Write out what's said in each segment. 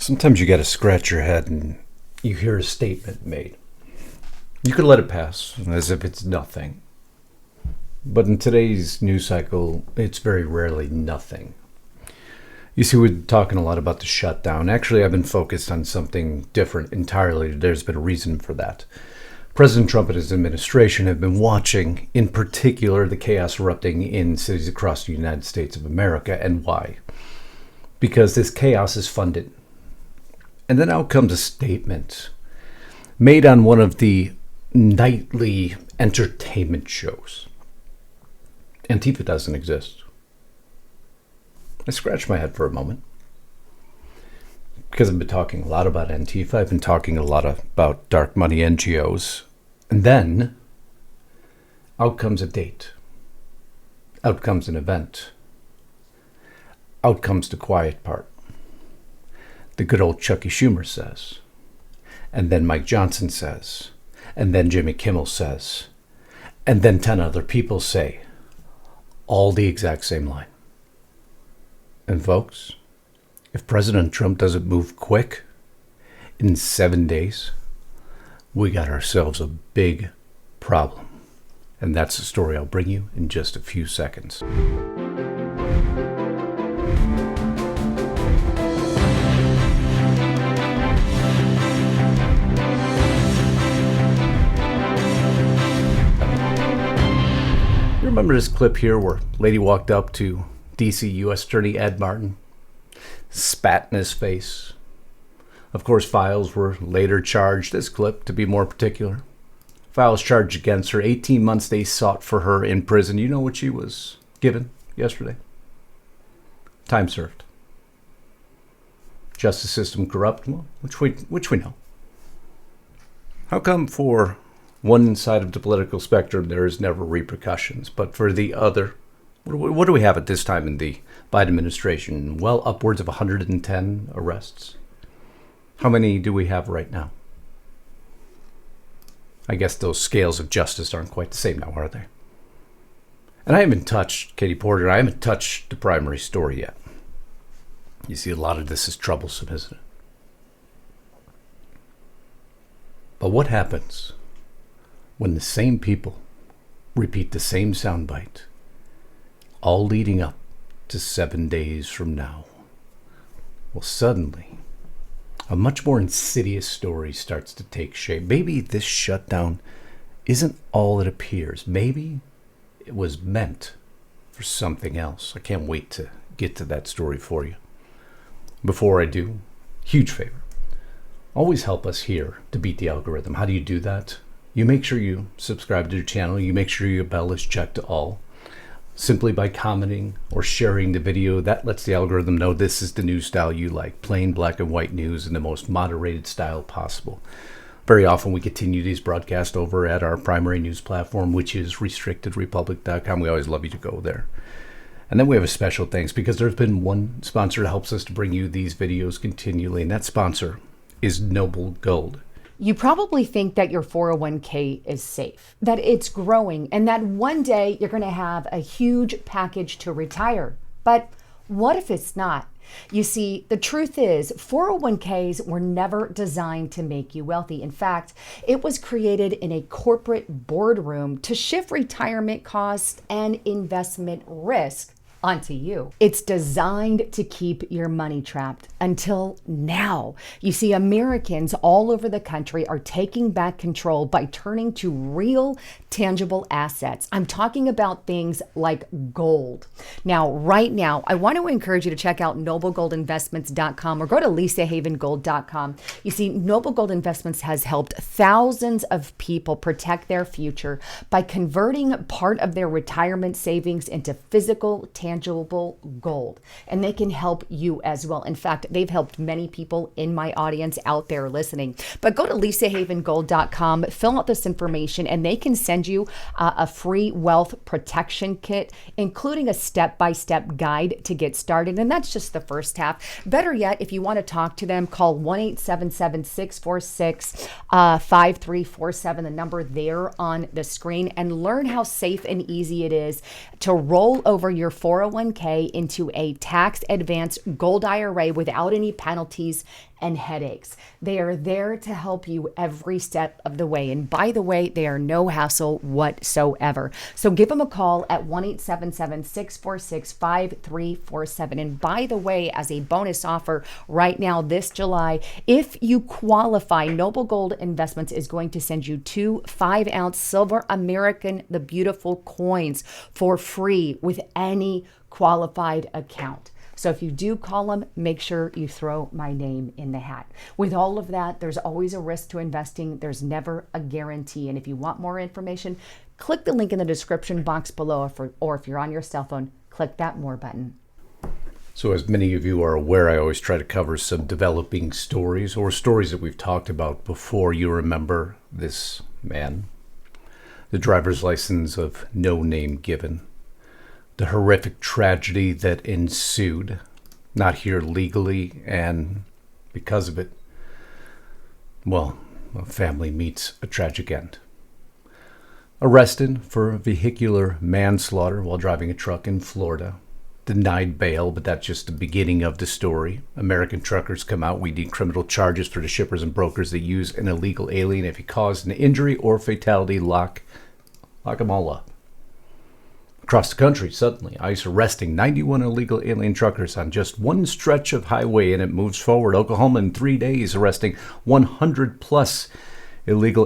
Sometimes you got to scratch your head and you hear a statement made. You could let it pass as if it's nothing. But in today's news cycle, it's very rarely nothing. You see, we're talking a lot about the shutdown. Actually, I've been focused on something different entirely. There's been a reason for that. President Trump and his administration have been watching, in particular, the chaos erupting in cities across the United States of America. And why? Because this chaos is funded. And then out comes a statement made on one of the nightly entertainment shows. Antifa doesn't exist. I scratched my head for a moment. Because I've been talking a lot about Antifa. I've been talking a lot about dark money NGOs. And then out comes a date. Out comes an event. Out comes the quiet part. The good old Chucky Schumer says. And then Mike Johnson says. And then Jimmy Kimmel says. And then 10 other people say. All the exact same line. And folks, if President Trump doesn't move quick, in 7 days, we got ourselves a big problem. And that's the story I'll bring you in just a few seconds. Remember this clip here where a lady walked up to DC U.S. Attorney Ed Martin, spat in his face. Of course, files were later charged, this clip to be more particular. Files charged against her, 18 months they sought for her in prison. You know what she was given yesterday? Time served. Justice system corrupt, well, which we know. How come for one side of the political spectrum there is never repercussions, but for the other, what do we have at this time in the Biden administration? Well, upwards of 110 arrests. How many do we have right now? I guess those scales of justice aren't quite the same now, are they? And I haven't touched, Katie Porter, I haven't touched the primary story yet. You see, a lot of this is troublesome, isn't it? But what happens when the same people repeat the same soundbite, all leading up to 7 days from now? Well, suddenly, a much more insidious story starts to take shape. Maybe this shutdown isn't all it appears. Maybe it was meant for something else. I can't wait to get to that story for you. Before I do, huge favor. Always help us here to beat the algorithm. How do you do that? You make sure you subscribe to the channel. You make sure your bell is checked to all. Simply by commenting or sharing the video, that lets the algorithm know this is the news style you like. Plain black and white news in the most moderated style possible. Very often we continue these broadcasts over at our primary news platform, which is restrictedrepublic.com. We always love you to go there. And then we have a special thanks because there's been one sponsor that helps us to bring you these videos continually, and that sponsor is Noble Gold. You probably think that your 401k is safe, that it's growing, and that one day you're going to have a huge package to retire. But what if it's not? You see, the truth is 401ks were never designed to make you wealthy. In fact, it was created in a corporate boardroom to shift retirement costs and investment risk onto you. It's designed to keep your money trapped until now. You see, Americans all over the country are taking back control by turning to real, tangible assets. I'm talking about things like gold. Now, right now, I want to encourage you to check out noblegoldinvestments.com or go to lisahavengold.com. You see, Noble Gold Investments has helped thousands of people protect their future by converting part of their retirement savings into physical, tangible gold, and they can help you as well. In fact, they've helped many people in my audience out there listening. But go to lisahavengold.com, fill out this information, and they can send you a free wealth protection kit, including a step-by-step guide to get started. And that's just the first half. Better yet, if you want to talk to them, call 1-877-646-5347, the number there on the screen, and learn how safe and easy it is to roll over your 401k 401k into a tax advanced gold IRA without any penalties and headaches. They are there to help you every step of the way. And by the way, they are no hassle whatsoever. So give them a call at 1-877-646-5347. And by the way, as a bonus offer right now this July, if you qualify, Noble Gold Investments is going to send you 2 5-ounce silver American the Beautiful coins for free with any qualified account. So if you do call them, make sure you throw my name in the hat. With all of that, there's always a risk to investing. There's never a guarantee. And if you want more information, click the link in the description box below, or if you're on your cell phone, click that more button. So as many of you are aware, I always try to cover some developing stories or stories that we've talked about before. You remember this man, the driver's license of no name given. The horrific tragedy that ensued, not here legally, and because of it, well, a family meets a tragic end. Arrested for vehicular manslaughter while driving a truck in Florida. Denied bail, but that's just the beginning of the story. American truckers come out. We need criminal charges for the shippers and brokers that use an illegal alien. If he caused an injury or fatality, lock them all up. Across the country, suddenly, ICE arresting 91 illegal alien truckers on just one stretch of highway, and it moves forward. Oklahoma in 3 days, arresting 100 plus illegal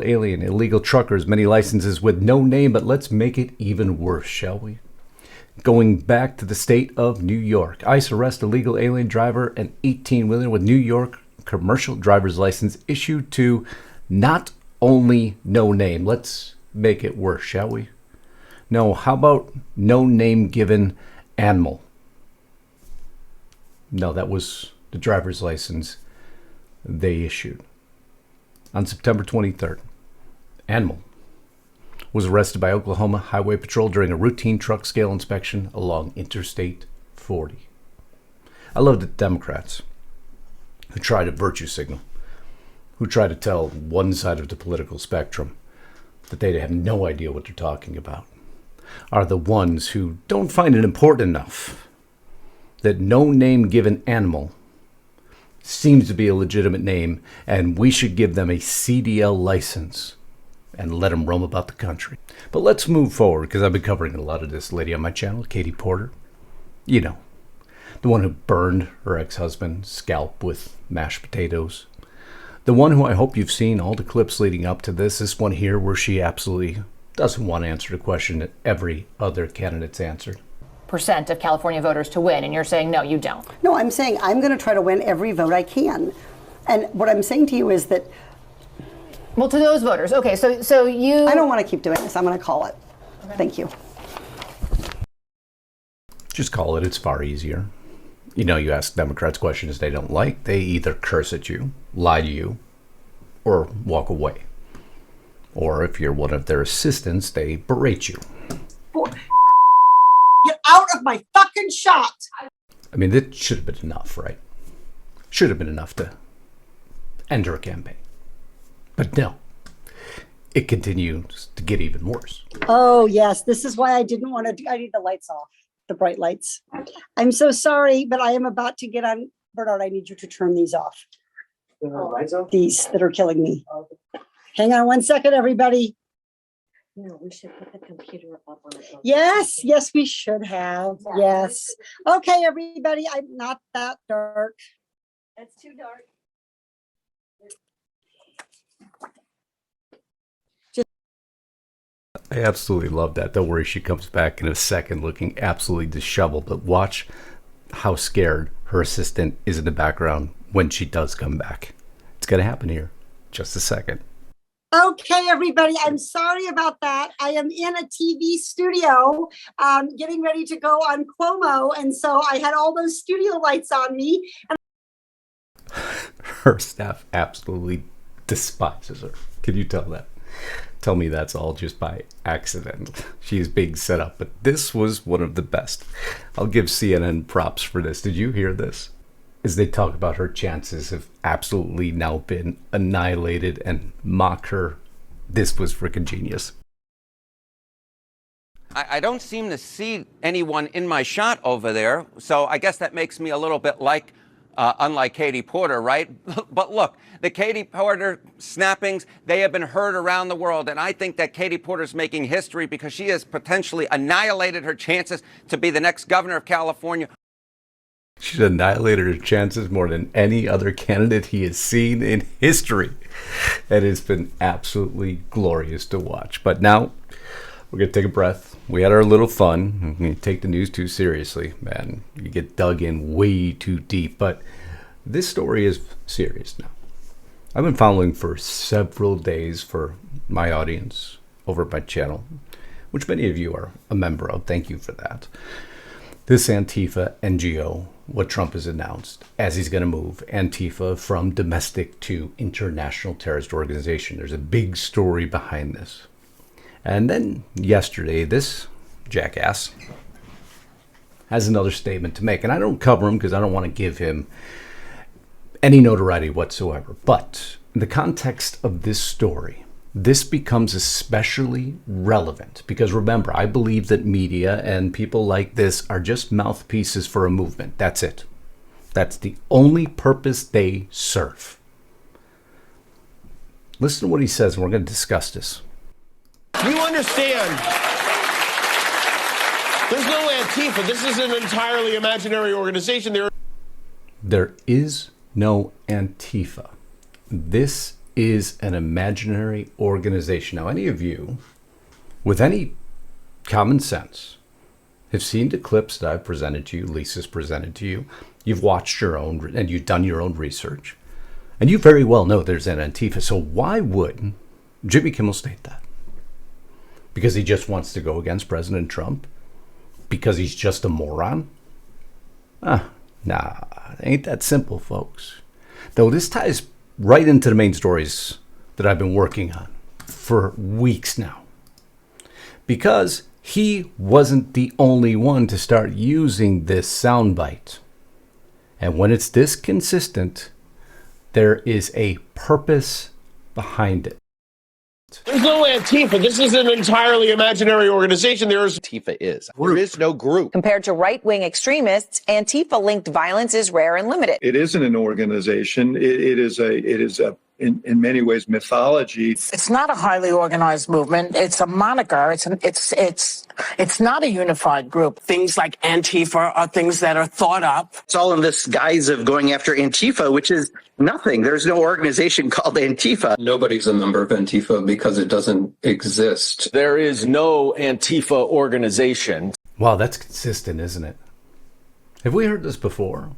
truckers, many licenses with no name, but let's make it even worse, shall we? Going back to the state of New York, ICE arrest illegal alien driver, an 18-wheeler with New York commercial driver's license issued to not only no name. Let's make it worse, shall we? No, how about no name given animal? No, that was the driver's license they issued. On September 23rd, Animal was arrested by Oklahoma Highway Patrol during a routine truck scale inspection along Interstate 40. I love the Democrats who try to virtue signal, who try to tell one side of the political spectrum that they have no idea what they're talking about, are the ones who don't find it important enough that no name given animal seems to be a legitimate name, and we should give them a CDL license and let them roam about the country. But let's move forward, because I've been covering a lot of this lady on my channel, Katie Porter. You know, the one who burned her ex-husband's scalp with mashed potatoes. The one who I hope you've seen all the clips leading up to this one here where she absolutely doesn't want to answer the question that every other candidate's answered. Percent of California voters to win, and you're saying no, you don't. No, I'm saying I'm going to try to win every vote I can. And what I'm saying to you is that... Well, to those voters, okay, so you... I don't want to keep doing this. I'm going to call it. Okay. Thank you. Just call it. It's far easier. You know, you ask Democrats questions they don't like, they either curse at you, lie to you, or walk away. Or if you're one of their assistants, they berate you. Get out of my fucking shot! I mean, that should have been enough, right? Should have been enough to end her campaign. But no, it continues to get even worse. Oh, yes. This is why I didn't want to do... I need the lights off, the bright lights. I'm so sorry, but I am about to get on... Bernard, I need you to turn these off. Lights off? These that are killing me. Hang on 1 second, everybody. No, we should put the computer up on it. Yes, yes, we should have. Yes. Okay, everybody, I'm not that dark. That's too dark. I absolutely love that. Don't worry, she comes back in a second looking absolutely disheveled, but watch how scared her assistant is in the background when she does come back. It's going to happen here. Just a second. Okay, everybody, I'm sorry about that. I am in a TV studio getting ready to go on Cuomo, and so I had all those studio lights on me. And her staff absolutely despises her. Can you tell that? Tell me that's all just by accident. She is being set up, but this was one of the best. I'll give CNN props for this. Did you hear this? As they talk about her chances have absolutely now been annihilated and mock her. This was freaking genius. I don't seem to see anyone in my shot over there, so I guess that makes me a little bit like, unlike Katie Porter, right? But look, the Katie Porter snappings, they have been heard around the world, and I think that Katie Porter's making history because she has potentially annihilated her chances to be the next governor of California. She's annihilated her chances more than any other candidate he has seen in history. And it's been absolutely glorious to watch. But now, we're going to take a breath. We had our little fun. You take the news too seriously, man. You get dug in way too deep. But this story is serious now. I've been following for several days for my audience over at my channel, which many of you are a member of. Thank you for that. This Antifa NGO, what Trump has announced, as he's going to move Antifa from domestic to international terrorist organization. There's a big story behind this. And then yesterday, this jackass has another statement to make. And I don't cover him because I don't want to give him any notoriety whatsoever. But in the context of this story, this becomes especially relevant because remember, I believe that media and people like this are just mouthpieces for a movement. That's it. That's the only purpose they serve. Listen to what he says, and we're going to discuss this. You understand, there's no Antifa. This is an entirely imaginary organization. There is no Antifa. This is an imaginary organization. Now, any of you with any common sense have seen the clips that I've presented to you, Lisa's presented to you. You've watched your own, and you've done your own research. And you very well know there's an Antifa. So why would Jimmy Kimmel state that? Because he just wants to go against President Trump? Because he's just a moron? Nah, it ain't that simple, folks. Though this ties right into the main stories that I've been working on for weeks now. Because he wasn't the only one to start using this soundbite. And when it's this consistent, there is a purpose behind it. There's no Antifa. This is an entirely imaginary organization. Antifa is. There is no group. Compared to right-wing extremists, Antifa-linked violence is rare and limited. It isn't an organization. It is in many ways mythology. It's not a highly organized movement. It's a moniker. It's not a unified group. Things like Antifa are things that are thought up. It's all in this guise of going after Antifa, which is nothing. There's no organization called Antifa. Nobody's a member of Antifa because it doesn't exist. There is no Antifa organization. Wow, that's consistent, isn't it? Have we heard this before?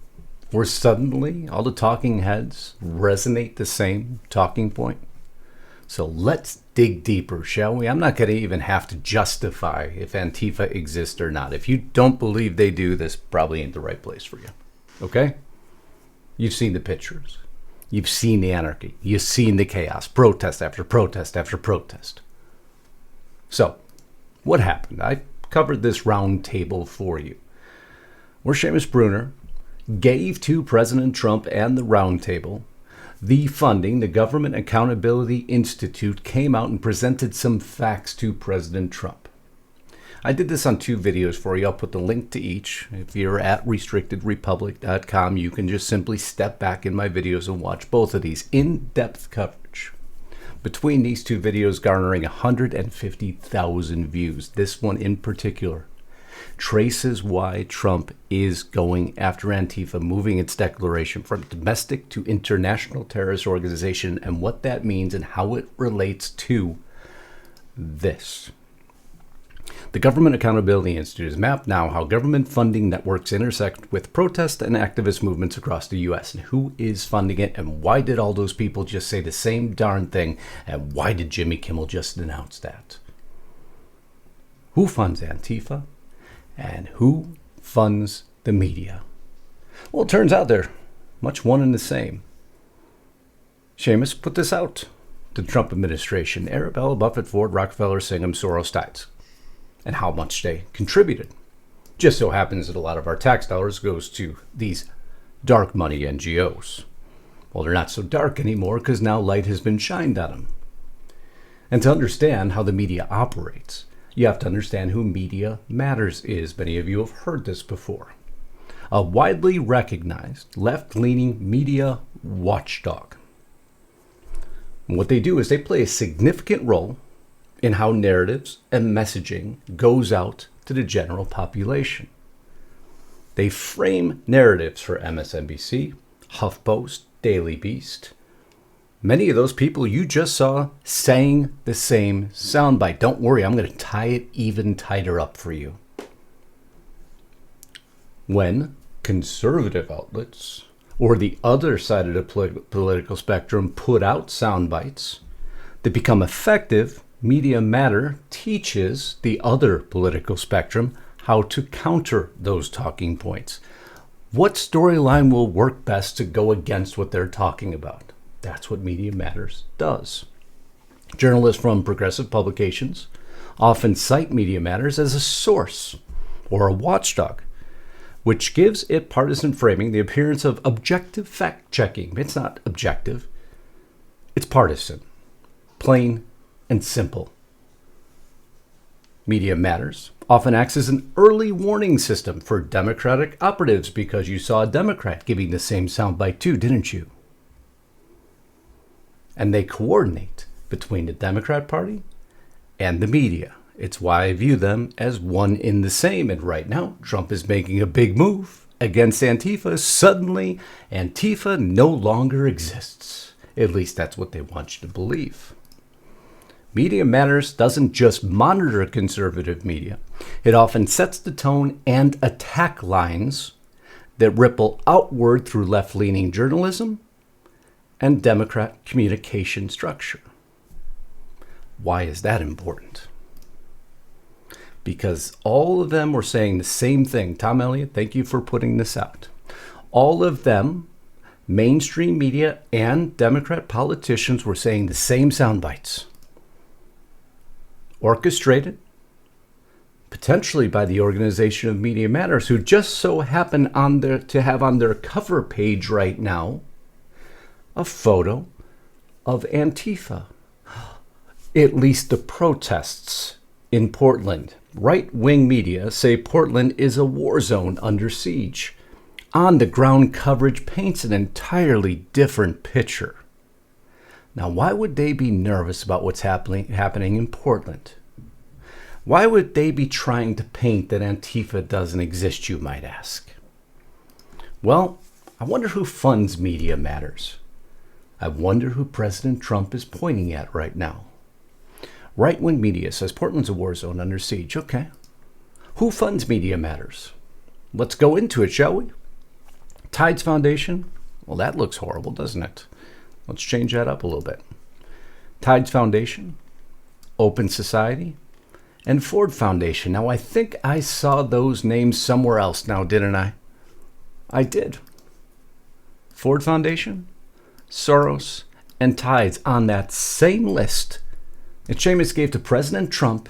Where suddenly all the talking heads resonate the same talking point? So let's dig deeper, shall we? I'm not going to even have to justify if Antifa exists or not. If you don't believe they do, this probably ain't the right place for you. Okay? You've seen the pictures. You've seen the anarchy. You've seen the chaos. Protest after protest after protest. So, what happened? I covered this round table for you. Where Seamus Bruner gave to President Trump and the round table the funding. The Government Accountability Institute came out and presented some facts to President Trump. I did this on 2 videos for you. I'll put the link to each. If you're at restrictedrepublic.com, you can just simply step back in my videos and watch both of these in-depth coverage. Between these 2 videos garnering 150,000 views, this one in particular traces why Trump is going after Antifa, moving its declaration from domestic to international terrorist organization, and what that means and how it relates to this. The Government Accountability Institute has mapped now how government funding networks intersect with protest and activist movements across the U.S. and who is funding it, and why did all those people just say the same darn thing, and why did Jimmy Kimmel just announce that? Who funds Antifa? And who funds the media? Well, it turns out they're much one and the same. Seamus put this out to the Trump administration. Arabella, Buffett, Ford, Rockefeller, Singham, Soros, Stites. And how much they contributed. Just so happens that a lot of our tax dollars goes to these dark money NGOs. Well, they're not so dark anymore because now light has been shined on them. And to understand how the media operates, you have to understand who Media Matters is. Many of you have heard this before. A widely recognized left-leaning media watchdog. And what they do is they play a significant role in how narratives and messaging goes out to the general population. They frame narratives for MSNBC, HuffPost, Daily Beast. Many of those people you just saw saying the same soundbite. Don't worry, I'm going to tie it even tighter up for you. When conservative outlets or the other side of the political spectrum put out sound bites that become effective, Media Matter teaches the other political spectrum how to counter those talking points. What storyline will work best to go against what they're talking about? That's what Media Matters does. Journalists from progressive publications often cite Media Matters as a source or a watchdog, which gives it partisan framing the appearance of objective fact-checking. It's not objective. It's partisan. Plain and simple. Media Matters often acts as an early warning system for Democratic operatives because you saw a Democrat giving the same soundbite too, didn't you? And they coordinate between the Democrat Party and the media. It's why I view them as one in the same. And right now, Trump is making a big move against Antifa. Suddenly, Antifa no longer exists. At least that's what they want you to believe. Media Matters doesn't just monitor conservative media. It often sets the tone and attack lines that ripple outward through left-leaning journalism and Democrat communication structure. Why is that important? Because all of them were saying the same thing. Tom Elliott, thank you for putting this out. All of them, mainstream media and Democrat politicians, were saying the same sound bites. Orchestrated, potentially by the organization of Media Matters, who just so happen to have on their cover page right now a photo of Antifa. At least the protests in Portland. Right-wing media say Portland is a war zone under siege. On-the-ground coverage paints an entirely different picture. Now, why would they be nervous about what's happening in Portland? Why would they be trying to paint that Antifa doesn't exist, you might ask? Well, I wonder who funds Media Matters. I wonder who President Trump is pointing at right now. Right-wing media says Portland's a war zone under siege. Okay. Who funds Media Matters? Let's go into it, shall we? Tides Foundation? Well, that looks horrible, doesn't it? Let's change that up a little bit. Tides Foundation, Open Society, and Ford Foundation. Now, I think I saw those names somewhere else now, didn't I? I did. Ford Foundation, Soros, and Tides on that same list that Seamus gave to President Trump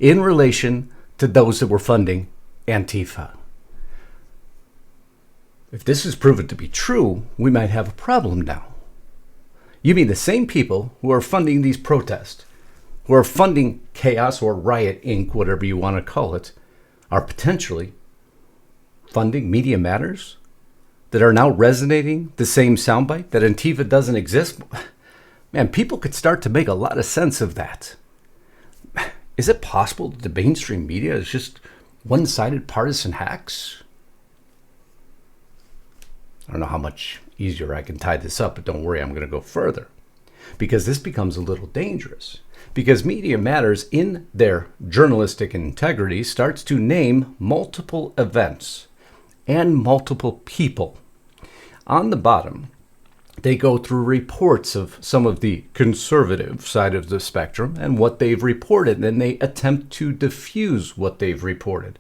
in relation to those that were funding Antifa. If this is proven to be true, we might have a problem now. You mean the same people who are funding these protests, who are funding Chaos or Riot Inc., whatever you want to call it, are potentially funding Media Matters that are now resonating the same soundbite that Antifa doesn't exist? Man, people could start to make a lot of sense of that. Is it possible that the mainstream media is just one-sided partisan hacks? I don't know how much easier I can tie this up, but don't worry, I'm going to go further. Because this becomes a little dangerous. Because Media Matters, in their journalistic integrity, starts to name multiple events and multiple people. On the bottom, they go through reports of some of the conservative side of the spectrum and what they've reported, and they attempt to diffuse what they've reported.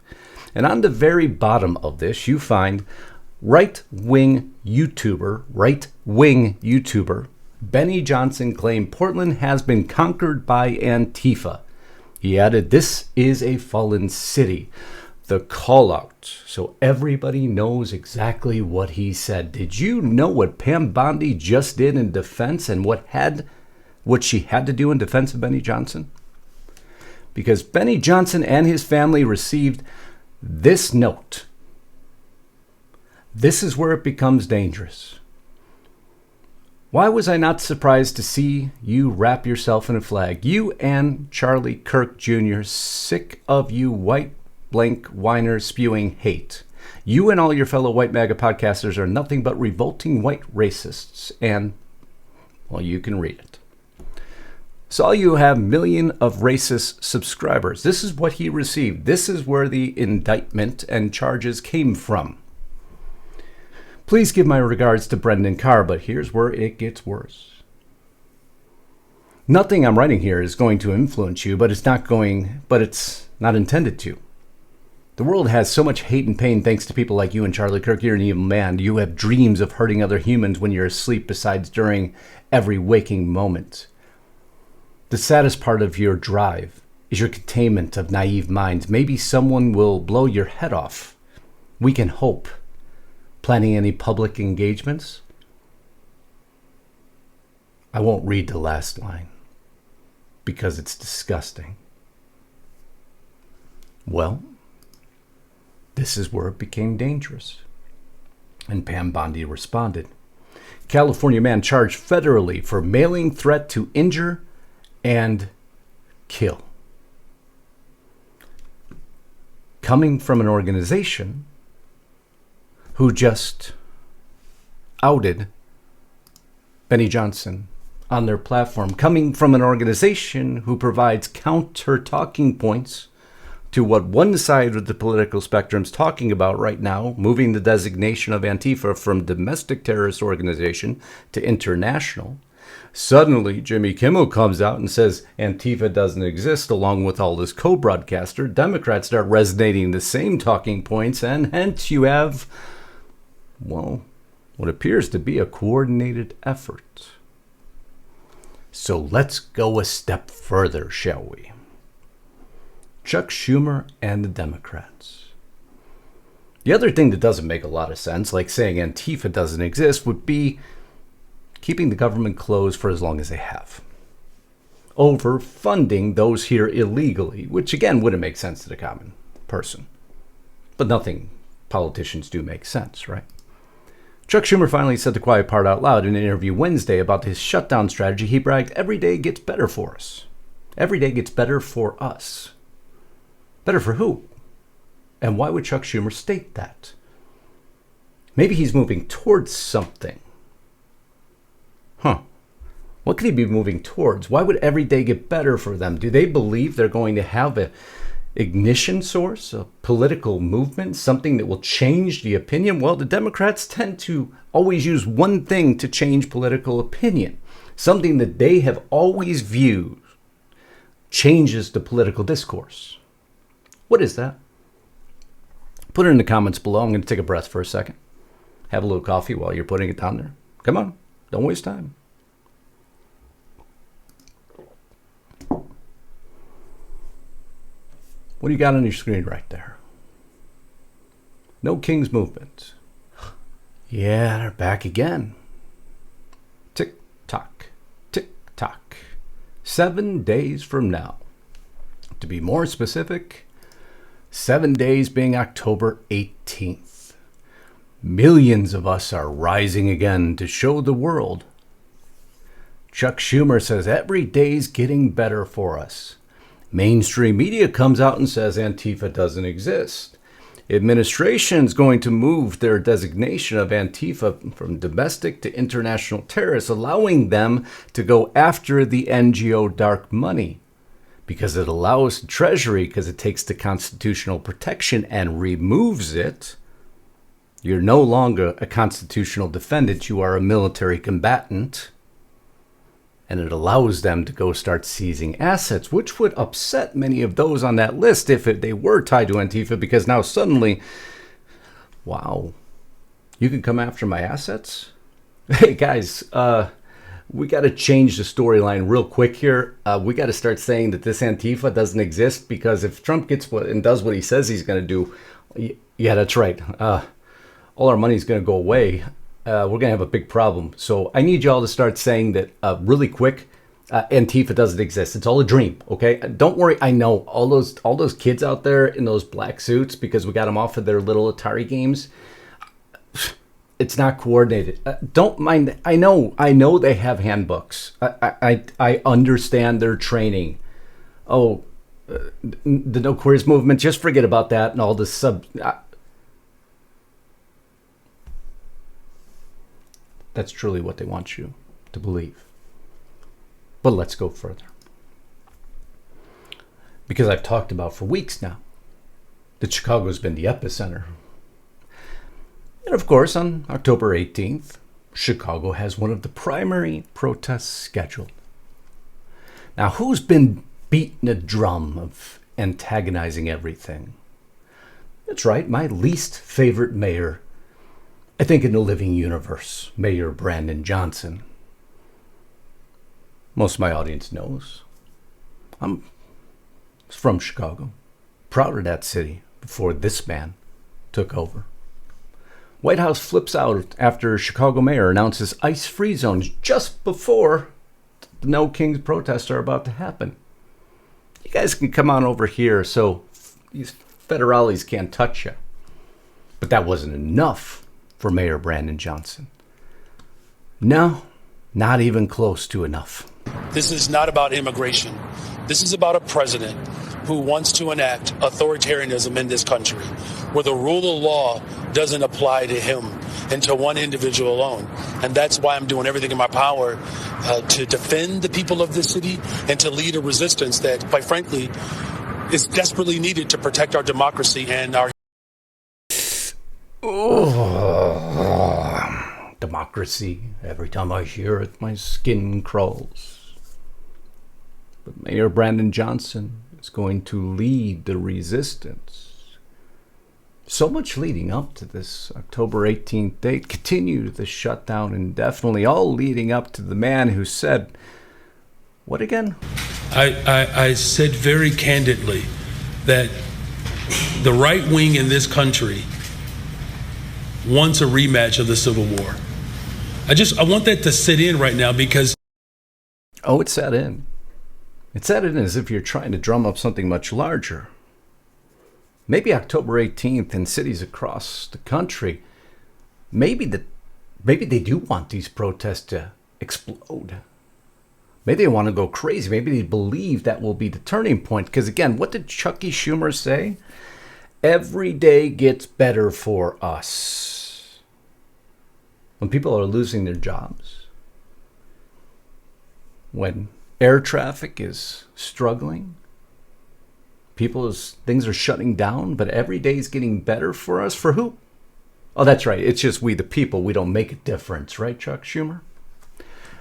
And on the very bottom of this, you find right-wing YouTuber Benny Johnson claimed Portland has been conquered by Antifa. He added, "This is a fallen city." The call out, so everybody knows exactly what he said. Did you know what Pam Bondi just did in defense and what she had to do in defense of Benny Johnson? because Benny Johnson and his family received this note. This is where it becomes dangerous. Why was I not surprised to see you wrap yourself in a flag? You and Charlie Kirk Jr., sick of you white blank whiners spewing hate. You and all your fellow white MAGA podcasters are nothing but revolting white racists. And, well, you can read it. Saw you have million of racist subscribers. This is what he received. This is where the indictment and charges came from. Please give my regards to Brendan Carr, but here's where it gets worse. Nothing I'm writing here is going to influence you, but it's not intended to. The world has so much hate and pain thanks to people like you and Charlie Kirk. You're an evil man. You have dreams of hurting other humans when you're asleep, besides during every waking moment. The saddest part of your drive is your containment of naive minds. Maybe someone will blow your head off. We can hope. Planning any public engagements? I won't read the last line because it's disgusting. Well, this is where it became dangerous. And Pam Bondi responded. California man charged federally for mailing threat to injure and kill. Coming from an organization who just outed Benny Johnson on their platform, coming from an organization who provides counter talking points to what one side of the political spectrum is talking about right now, moving the designation of Antifa from domestic terrorist organization to international. Suddenly, Jimmy Kimmel comes out and says Antifa doesn't exist, along with all this co-broadcaster. Democrats start resonating the same talking points, and hence you have, well, what appears to be a coordinated effort. So let's go a step further, shall we? Chuck Schumer and the Democrats. The other thing that doesn't make a lot of sense, like saying Antifa doesn't exist, would be keeping the government closed for as long as they have. Overfunding those here illegally, which again wouldn't make sense to the common person. But nothing politicians do make sense, right? Chuck Schumer finally said the quiet part out loud in an interview Wednesday about his shutdown strategy. He bragged, every day gets better for us. Every day gets better for us. Better for who? And why would Chuck Schumer state that? Maybe he's moving towards something. What could he be moving towards? Why would every day get better for them? Do they believe they're going to have an ignition source, a political movement, something that will change the opinion? Well, the Democrats tend to always use one thing to change political opinion. Something that they have always viewed changes the political discourse. What is that? Put it in the comments below. I'm going to take a breath for a second. Have a little coffee while you're putting it down there. Come on. Don't waste time. What do you got on your screen right there? No King's Movement. Yeah, they're back again. Tick tock, tick tock. 7 days from now. To be more specific, 7 days being October 18th. Millions of us are rising again to show the world. Chuck Schumer says every day's getting better for us. Mainstream media comes out and says Antifa doesn't exist. Administration's going to move their designation of Antifa from domestic to international terrorists, allowing them to go after the NGO dark money. Because it allows the Treasury, because it takes the constitutional protection and removes it. You're no longer a constitutional defendant, you are a military combatant. And it allows them to go start seizing assets, which would upset many of those on that list if they were tied to Antifa, because now suddenly, wow, you can come after my assets? Hey guys, we got to change the storyline real quick here. We got to start saying that this Antifa doesn't exist, because if Trump gets and does what he says he's going to do, yeah, that's right. All our money's going to go away. We're going to have a big problem. So I need y'all to start saying that really quick. Antifa doesn't exist. It's all a dream, okay? Don't worry. I know all those kids out there in those black suits because we got them off of their little Atari games. It's not coordinated. Don't mind. I know they have handbooks. I understand their training. Oh, the No Queers movement, just forget about that and all the that's truly what they want you to believe. But let's go further. Because I've talked about for weeks now that Chicago's been the epicenter. And of course, on October 18th, Chicago has one of the primary protests scheduled. Now, who's been beating a drum of antagonizing everything? That's right, my least favorite mayor, I think in the living universe, Mayor Brandon Johnson. Most of my audience knows I'm from Chicago, proud of that city before this man took over. White House flips out after Chicago mayor announces ice-free zones just before the No Kings protests are about to happen. You guys can come on over here so these federales can't touch you. But that wasn't enough for Mayor Brandon Johnson. No, not even close to enough. This is not about immigration. This is about a president who wants to enact authoritarianism in this country, where the rule of law doesn't apply to him and to one individual alone. And that's why I'm doing everything in my power to defend the people of this city and to lead a resistance that, quite frankly, is desperately needed to protect our democracy and our... Democracy. Every time I hear it, my skin crawls. But Mayor Brandon Johnson is going to lead the resistance. So much leading up to this October 18th date. Continue the shutdown indefinitely, all leading up to the man who said, what again? I said very candidly that the right wing in this country wants a rematch of the Civil War. I want that to sit in right now because... Oh, it sat in. It sat in as if you're trying to drum up something much larger. Maybe October 18th in cities across the country, maybe they do want these protests to explode. Maybe they want to go crazy. Maybe they believe that will be the turning point. Because again, what did Chucky Schumer say? Every day gets better for us. When people are losing their jobs, when air traffic is struggling, things are shutting down, but every day is getting better for us. For who? Oh, that's right. It's just we the people. We don't make a difference, right, Chuck Schumer?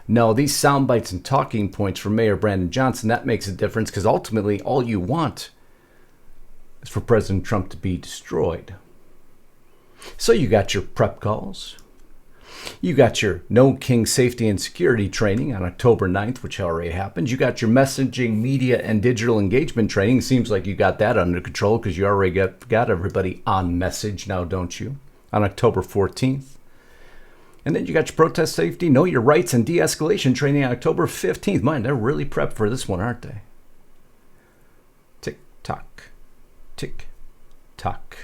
No, these sound bites and talking points from Mayor Brandon Johnson, that makes a difference because ultimately all you want is for President Trump to be destroyed. So you got your prep calls. You got your No King safety and security training on October 9th, which already happened. You got your messaging, media, and digital engagement training. Seems like you got that under control because you already got everybody on message now, don't you? On October 14th. And then you got your protest safety, know your rights, and de-escalation training on October 15th. Man, they're really prepped for this one, aren't they? Tick tock. Tick tock.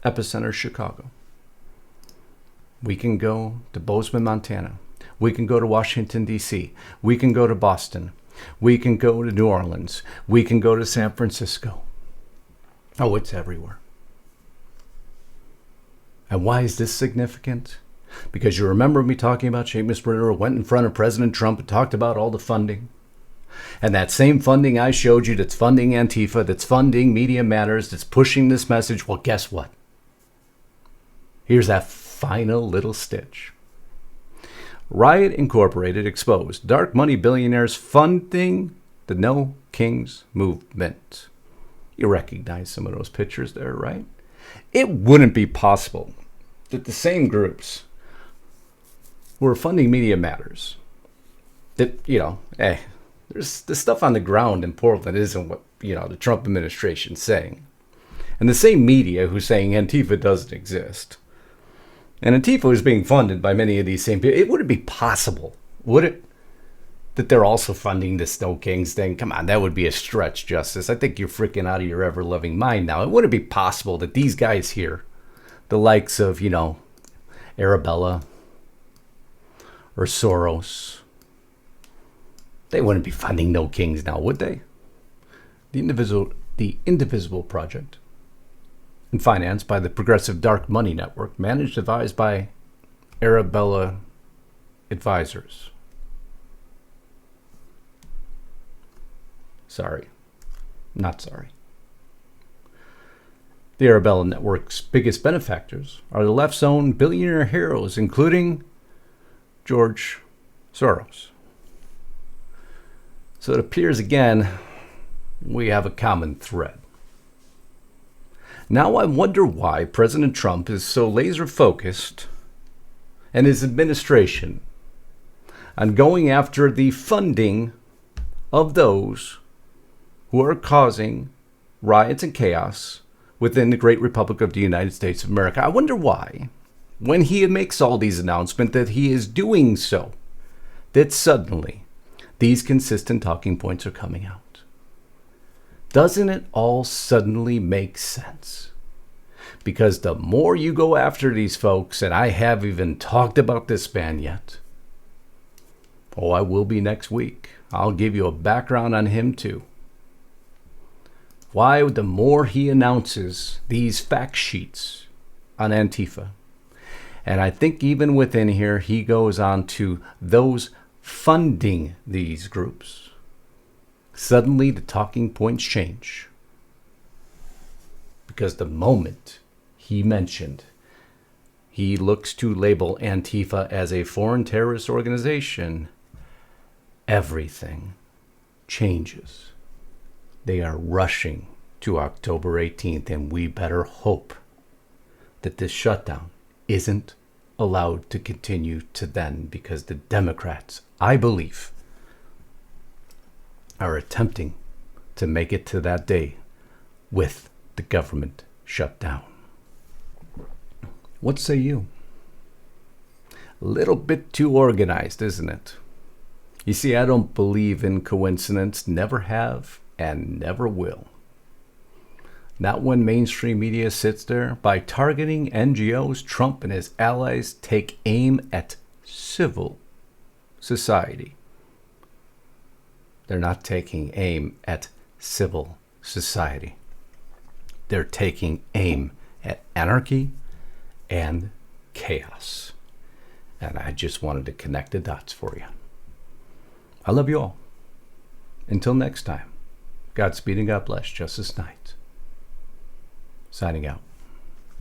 Epicenter, Chicago. We can go to Bozeman, Montana. We can go to Washington, D.C. We can go to Boston. We can go to New Orleans. We can go to San Francisco. Oh, it's everywhere. And why is this significant? Because you remember me talking about Seamus Bruner went in front of President Trump and talked about all the funding. And that same funding I showed you that's funding Antifa, that's funding Media Matters, that's pushing this message, well, guess what? Here's that final little stitch. Riot Incorporated exposed dark money billionaires funding the No Kings movement. You recognize some of those pictures there, right? It wouldn't be possible that the same groups who are funding Media Matters, that, there's the stuff on the ground in Portland isn't what, the Trump administration's saying. And the same media who's saying Antifa doesn't exist, And Antifa is being funded by many of these same people. It wouldn't be possible, would it, that they're also funding the Snow Kings thing? Come on, that would be a stretch, Justice. I think you're freaking out of your ever-loving mind now. It wouldn't be possible that these guys here, the likes of, Arabella or Soros, they wouldn't be funding No Kings now, would they? The Indivisible Project, and financed by the Progressive Dark Money Network, managed and advised by Arabella Advisors. Sorry. Not sorry. The Arabella Network's biggest benefactors are the left's own billionaire heroes, including George Soros. So it appears again we have a common thread. Now I wonder why President Trump is so laser focused, and his administration, on going after the funding of those who are causing riots and chaos within the great Republic of the United States of America. I wonder why, when he makes all these announcements that he is doing so, that suddenly these consistent talking points are coming out. Doesn't it all suddenly make sense? Because the more you go after these folks, and I haven't even talked about this man yet. Oh, I will be next week. I'll give you a background on him too. Why, the more he announces these fact sheets on Antifa, and I think even within here, he goes on to those funding these groups. Suddenly the talking points change. Because the moment he mentioned he looks to label Antifa as a foreign terrorist organization, everything changes. They are rushing to October 18th, and we better hope that this shutdown isn't allowed to continue to then, because the Democrats, I believe, are attempting to make it to that day with the government shut down. What say you? A little bit too organized, isn't it? You see, I don't believe in coincidence, never have and never will. Not when mainstream media sits there. By targeting NGOs, Trump and his allies take aim at civil society. They're not taking aim at civil society. They're taking aim at anarchy and chaos. And I just wanted to connect the dots for you. I love you all. Until next time, Godspeed and God bless. Justice Knight, signing out.